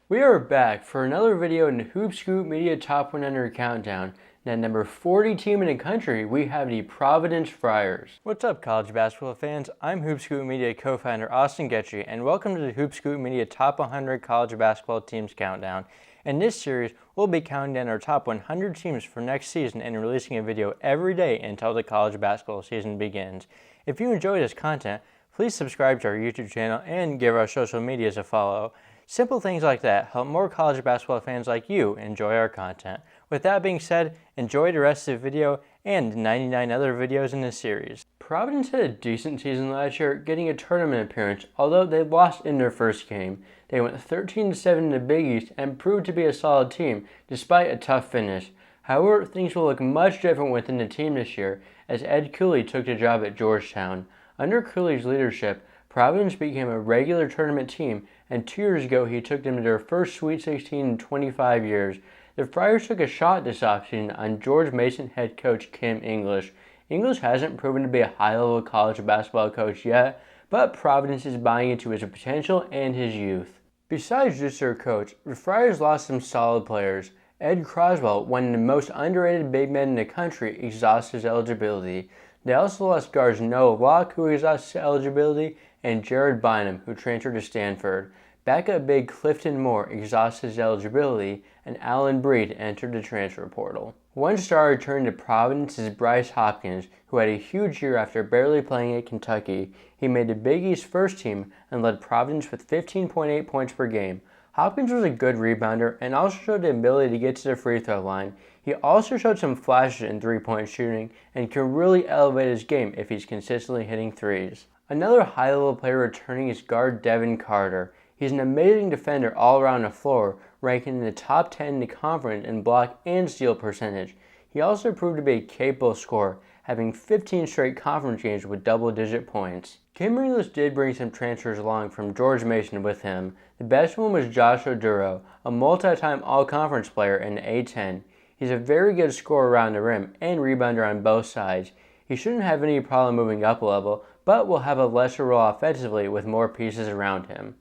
We are back for another video in the Hoop Scoop Media Top 100 Countdown. And at number 40 team in the country, we have the Providence Friars. What's up, college basketball fans? I'm Hoop Scoop Media co-founder Austin Getchy, and welcome to the Hoop Scoop Media Top 100 College Basketball Teams Countdown. In this series, we'll be counting down our top 100 teams for next season and releasing a video every day until the college basketball season begins. If you enjoy this content, please subscribe to our YouTube channel and give our social medias a follow. Simple things like that help more college basketball fans like you enjoy our content. With that being said, enjoy the rest of the video and 99 other videos in this series. Providence had a decent season last year, getting a tournament appearance, although they lost in their first game. They went 13-7 in the Big East and proved to be a solid team, despite a tough finish. However, things will look much different within the team this year, as Ed Cooley took the job at Georgetown. Under Cooley's leadership, Providence became a regular tournament team, and 2 years ago he took them to their first Sweet 16 in 25 years. The Friars took a shot this offseason on George Mason head coach Kim English. English hasn't proven to be a high-level college basketball coach yet, but Providence is buying into his potential and his youth. Besides just their coach, the Friars lost some solid players. Ed Croswell, one of the most underrated big men in the country, exhausted his eligibility. They also lost guards Noah Locke, who exhausted his eligibility, and Jared Bynum, who transferred to Stanford. Backup big Clifton Moore exhausted his eligibility, and Allen Breed entered the transfer portal. One star returned to Providence is Bryce Hopkins, who had a huge year after barely playing at Kentucky. He made the Big East first team and led Providence with 15.8 points per game. Hopkins was a good rebounder and also showed the ability to get to the free throw line. He also showed some flashes in three-point shooting and can really elevate his game if he's consistently hitting threes. Another high-level player returning is guard Devin Carter. He's an amazing defender all around the floor, ranking in the top 10 in the conference in block and steal percentage. He also proved to be a capable scorer, having 15 straight conference games with double-digit points. Kim English did bring some transfers along from George Mason with him. The best one was Josh Oduro, a multi-time all-conference player in the A10. He's a very good scorer around the rim and rebounder on both sides. He shouldn't have any problem moving up a level, but will have a lesser role offensively with more pieces around him.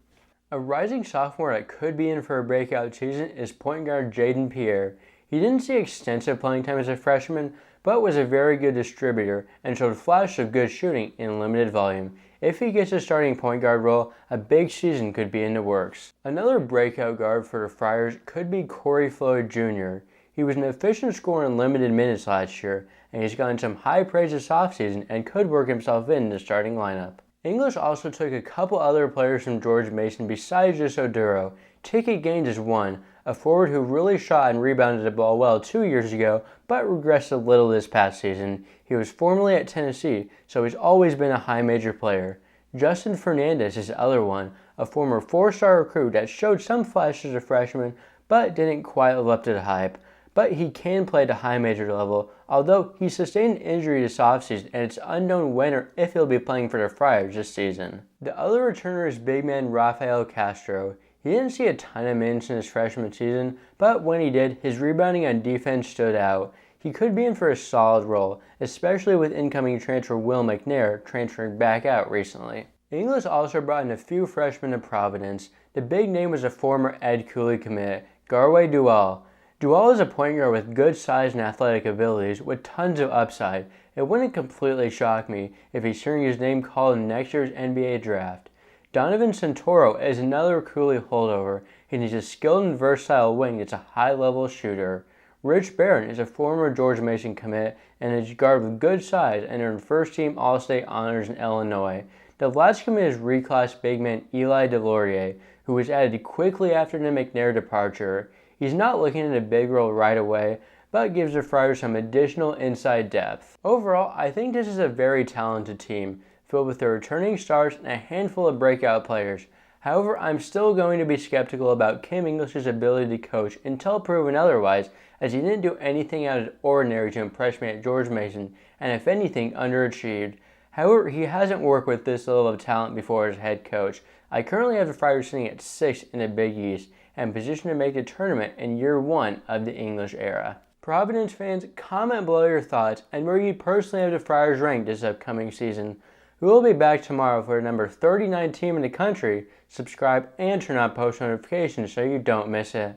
A rising sophomore that could be in for a breakout season is point guard Jaden Pierre. He didn't see extensive playing time as a freshman, but was a very good distributor and showed flashes of good shooting in limited volume. If he gets a starting point guard role, a big season could be in the works. Another breakout guard for the Friars could be Corey Floyd Jr. He was an efficient scorer in limited minutes last year, and he's gotten some high praise this offseason and could work himself in the starting lineup. English also took a couple other players from George Mason besides just Oduro. Ticket Gaines is one, a forward who really shot and rebounded the ball well 2 years ago, but regressed a little this past season. He was formerly at Tennessee, so he's always been a high major player. Justin Fernandez is the other one, a former 4-star recruit that showed some flashes as a freshman, but didn't quite live up to the hype. But he can play at a high major level, although he sustained an injury this offseason and it's unknown when or if he'll be playing for the Friars this season. The other returner is big man Rafael Castro. He didn't see a ton of minutes in his freshman season, but when he did, his rebounding on defense stood out. He could be in for a solid role, especially with incoming transfer Will McNair transferring back out recently. English also brought in a few freshmen to Providence. The big name was a former Ed Cooley commit, Garway Dual. Dual is a point guard with good size and athletic abilities with tons of upside. It wouldn't completely shock me if he's hearing his name called in next year's NBA draft. Donovan Santoro is another Cooley holdover, and he's a skilled and versatile wing that's a high-level shooter. Rich Barron is a former George Mason commit and is a guard with good size and earned first-team All-State honors in Illinois. The last commit is reclass big man Eli DeLaurier, who was added quickly after the McNair departure. He's not looking at a big role right away, but gives the Friars some additional inside depth. Overall, I think this is a very talented team, filled with their returning stars and a handful of breakout players. However, I'm still going to be skeptical about Kim English's ability to coach until proven otherwise, as he didn't do anything out of the ordinary to impress me at George Mason, and if anything, underachieved. However, he hasn't worked with this level of talent before as head coach. I currently have the Friars sitting at 6th in the Big East, and positioned to make the tournament in year 1 of the English era. Providence fans, comment below your thoughts and where you personally have the Friars ranked this upcoming season. We will be back tomorrow for the number 39 team in the country. Subscribe and turn on post notifications so you don't miss it.